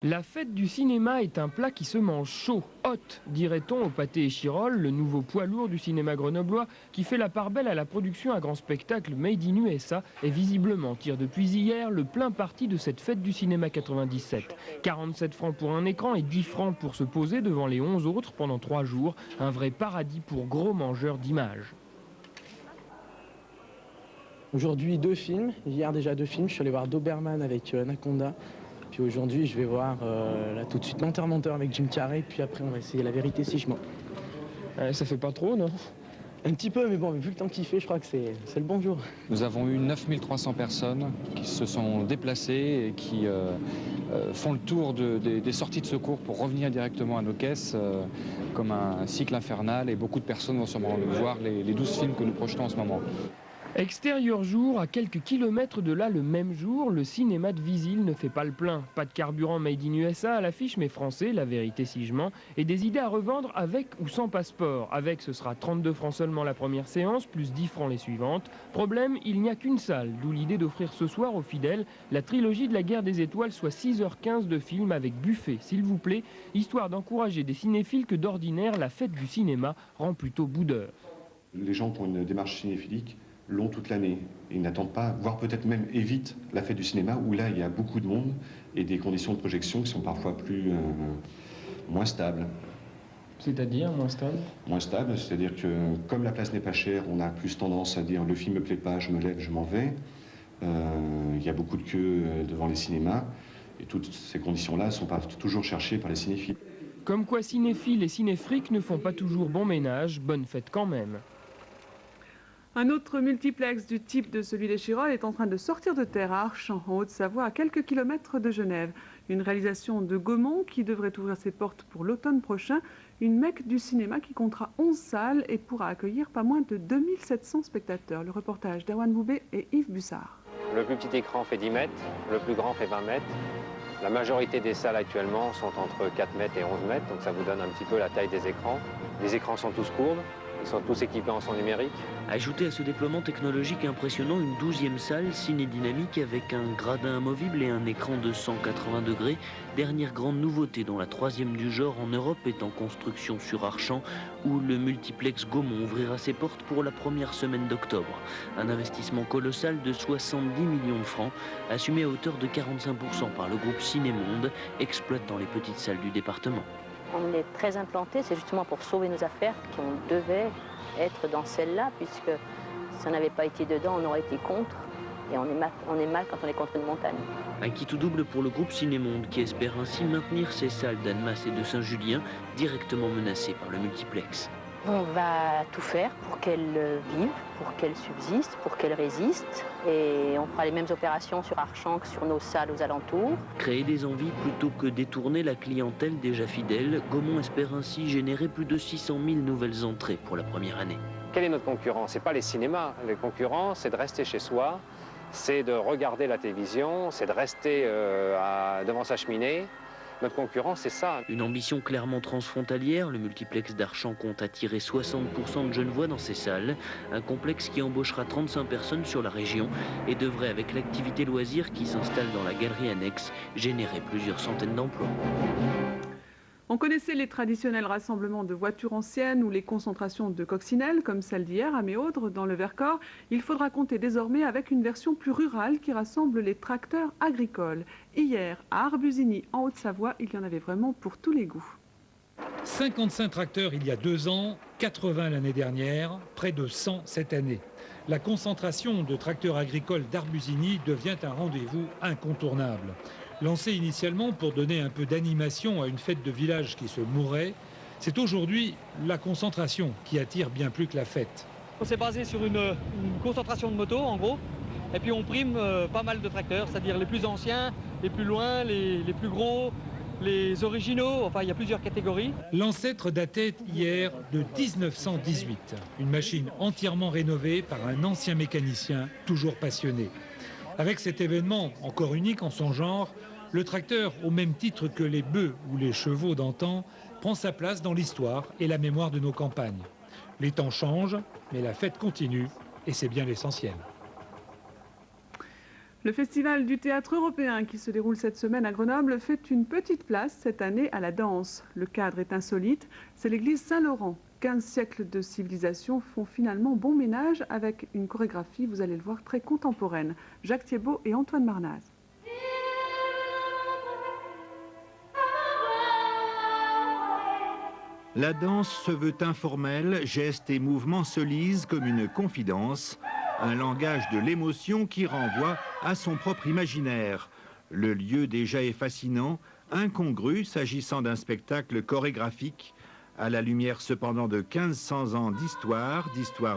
La fête du cinéma est un plat qui se mange chaud, hot, dirait-on au Pâté et Chirol, le nouveau poids lourd du cinéma grenoblois qui fait la part belle à la production à grand spectacle Made in USA et visiblement tire depuis hier le plein parti de cette fête du cinéma 97. 47 francs pour un écran et 10 francs pour se poser devant les 11 autres pendant 3 jours, un vrai paradis pour gros mangeurs d'images. Aujourd'hui 2 films, hier déjà 2 films, je suis allé voir Doberman avec Anaconda. Puis aujourd'hui je vais voir là tout de suite Menteur avec Jim Carrey, puis après on va essayer La Vérité si je mens. Ça fait pas trop, non? Un petit peu, mais bon, vu le temps qu'il fait, je crois que c'est le bon jour. Nous avons eu 9300 personnes qui se sont déplacées et qui font le tour des sorties de secours pour revenir directement à nos caisses comme un cycle infernal, et beaucoup de personnes vont sûrement voir les 12 films que nous projetons en ce moment. Extérieur jour, à quelques kilomètres de là le même jour, le cinéma de Visil ne fait pas le plein. Pas de carburant made in USA à l'affiche, mais français, La Vérité si je mens, et des idées à revendre avec ou sans passeport. Avec, ce sera 32 francs seulement la première séance, plus 10 francs les suivantes. Problème, il n'y a qu'une salle, d'où l'idée d'offrir ce soir aux fidèles la trilogie de la Guerre des Étoiles, soit 6h15 de film avec buffet, s'il vous plaît, histoire d'encourager des cinéphiles que d'ordinaire, la fête du cinéma rend plutôt boudeur. Les gens qui ont une démarche cinéphilique l'ont toute l'année. Ils n'attendent pas, voire peut-être même évitent la fête du cinéma où là il y a beaucoup de monde et des conditions de projection qui sont parfois moins stables. C'est-à-dire moins stable? Moins stables, c'est-à-dire que comme la place n'est pas chère, on a plus tendance à dire le film me plaît pas, je me lève, je m'en vais. Il y a beaucoup de queues devant les cinémas et toutes ces conditions-là ne sont pas toujours cherchées par les cinéphiles. Comme quoi cinéphiles et cinéfriques ne font pas toujours bon ménage, bonne fête quand même. Un autre multiplex du type de celui des Chirol est en train de sortir de terre à Archamps, en Haute-Savoie, à quelques kilomètres de Genève. Une réalisation de Gaumont qui devrait ouvrir ses portes pour l'automne prochain. Une mecque du cinéma qui comptera 11 salles et pourra accueillir pas moins de 2700 spectateurs. Le reportage d'Erwan Boubé et Yves Bussard. Le plus petit écran fait 10 mètres, le plus grand fait 20 mètres. La majorité des salles actuellement sont entre 4 mètres et 11 mètres, donc ça vous donne un petit peu la taille des écrans. Les écrans sont tous courbes. Ils sont tous équipés en son numérique. Ajoutez à ce déploiement technologique impressionnant une 12e salle ciné-dynamique avec un gradin amovible et un écran de 180 degrés. Dernière grande nouveauté dont la 3e du genre en Europe est en construction sur Archamps où le multiplex Gaumont ouvrira ses portes pour la première semaine d'octobre. Un investissement colossal de 70 millions de francs assumé à hauteur de 45% par le groupe Cinémonde exploitant les petites salles du département. On est très implanté, c'est justement pour sauver nos affaires qu'on devait être dans celle-là, puisque si on n'avait pas été dedans, on aurait été contre. Et on est mal quand on est contre une montagne. Un qui tout double pour le groupe Cinémonde qui espère ainsi maintenir ses salles d'Annemasse et de Saint-Julien directement menacées par le multiplex. On va tout faire pour qu'elles vivent, pour qu'elles subsistent, pour qu'elles résistent. Et on fera les mêmes opérations sur Archamps que sur nos salles aux alentours. Créer des envies plutôt que détourner la clientèle déjà fidèle, Gaumont espère ainsi générer plus de 600 000 nouvelles entrées pour la première année. Quel est notre concurrent? Ce n'est pas les cinémas. Les concurrents, c'est de rester chez soi, c'est de regarder la télévision, c'est de rester devant sa cheminée. Notre concurrent, c'est ça. Une ambition clairement transfrontalière, le multiplex d'Archamps compte attirer 60% de Genevois dans ses salles. Un complexe qui embauchera 35 personnes sur la région et devrait, avec l'activité loisir qui s'installe dans la galerie annexe, générer plusieurs centaines d'emplois. On connaissait les traditionnels rassemblements de voitures anciennes ou les concentrations de coccinelles, comme celle d'hier à Méaudre, dans le Vercors. Il faudra compter désormais avec une version plus rurale qui rassemble les tracteurs agricoles. Hier, à Arbusigny, en Haute-Savoie, il y en avait vraiment pour tous les goûts. 55 tracteurs il y a 2 ans, 80 l'année dernière, près de 100 cette année. La concentration de tracteurs agricoles d'Arbusigny devient un rendez-vous incontournable. Lancé initialement pour donner un peu d'animation à une fête de village qui se mourait, c'est aujourd'hui la concentration qui attire bien plus que la fête. On s'est basé sur une concentration de motos en gros, et puis on prime pas mal de tracteurs, c'est-à-dire les plus anciens, les plus loin, les plus gros, les originaux, enfin il y a plusieurs catégories. L'ancêtre datait hier de 1918, une machine entièrement rénovée par un ancien mécanicien toujours passionné. Avec cet événement encore unique en son genre, le tracteur, au même titre que les bœufs ou les chevaux d'antan, prend sa place dans l'histoire et la mémoire de nos campagnes. Les temps changent, mais la fête continue et c'est bien l'essentiel. Le Festival du théâtre européen qui se déroule cette semaine à Grenoble fait une petite place cette année à la danse. Le cadre est insolite, c'est l'église Saint-Laurent. 15 siècles de civilisation font finalement bon ménage avec une chorégraphie, vous allez le voir, très contemporaine. Jacques Thiebaud et Antoine Marnaz. La danse se veut informelle, gestes et mouvements se lisent comme une confidence, un langage de l'émotion qui renvoie à son propre imaginaire. Le lieu déjà est fascinant, incongru s'agissant d'un spectacle chorégraphique, à la lumière cependant de 1500 ans d'histoire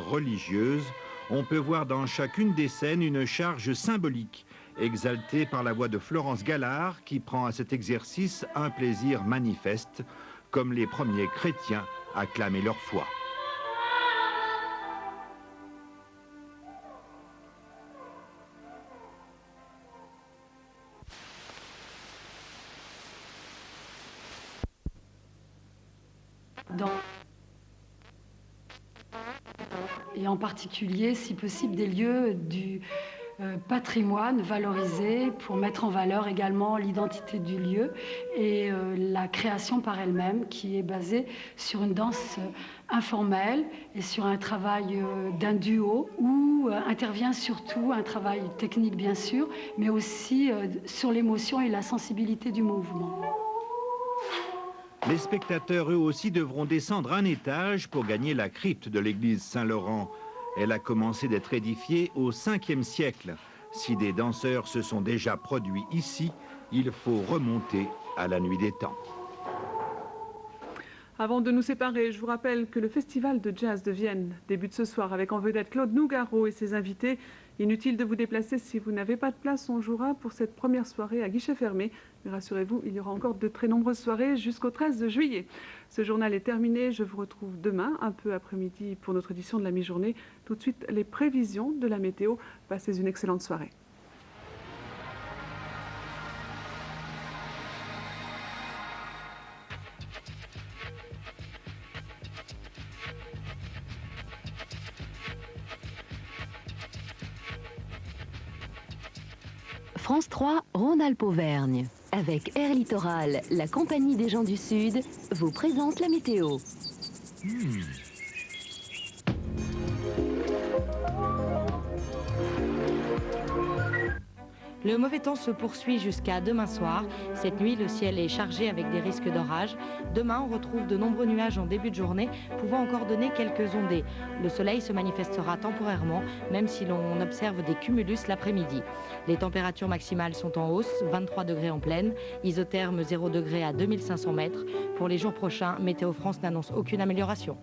religieuse. On peut voir dans chacune des scènes une charge symbolique, exaltée par la voix de Florence Gallard, qui prend à cet exercice un plaisir manifeste, comme les premiers chrétiens acclamaient leur foi. Et en particulier, si possible, des lieux du patrimoine valorisé pour mettre en valeur également l'identité du lieu et la création par elle-même qui est basée sur une danse informelle et sur un travail d'un duo où intervient surtout un travail technique bien sûr, mais aussi sur l'émotion et la sensibilité du mouvement. Les spectateurs, eux aussi, devront descendre un étage pour gagner la crypte de l'église Saint-Laurent. Elle a commencé d'être édifiée au 5e siècle. Si des danseurs se sont déjà produits ici, il faut remonter à la nuit des temps. Avant de nous séparer, je vous rappelle que le Festival de jazz de Vienne débute ce soir avec en vedette Claude Nougaro et ses invités. Inutile de vous déplacer si vous n'avez pas de place, on jouera pour cette première soirée à guichet fermé. Mais rassurez-vous, il y aura encore de très nombreuses soirées jusqu'au 13 juillet. Ce journal est terminé, je vous retrouve demain, un peu après-midi, pour notre édition de la mi-journée. Tout de suite, les prévisions de la météo. Passez une excellente soirée. France 3, Rhône-Alpes-Auvergne. Avec Air Littoral, la compagnie des gens du Sud, vous présente la météo. Le mauvais temps se poursuit jusqu'à demain soir. Cette nuit, le ciel est chargé avec des risques d'orage. Demain, on retrouve de nombreux nuages en début de journée, pouvant encore donner quelques ondées. Le soleil se manifestera temporairement, même si l'on observe des cumulus l'après-midi. Les températures maximales sont en hausse, 23 degrés en plaine, isotherme 0 degré à 2500 mètres. Pour les jours prochains, Météo France n'annonce aucune amélioration.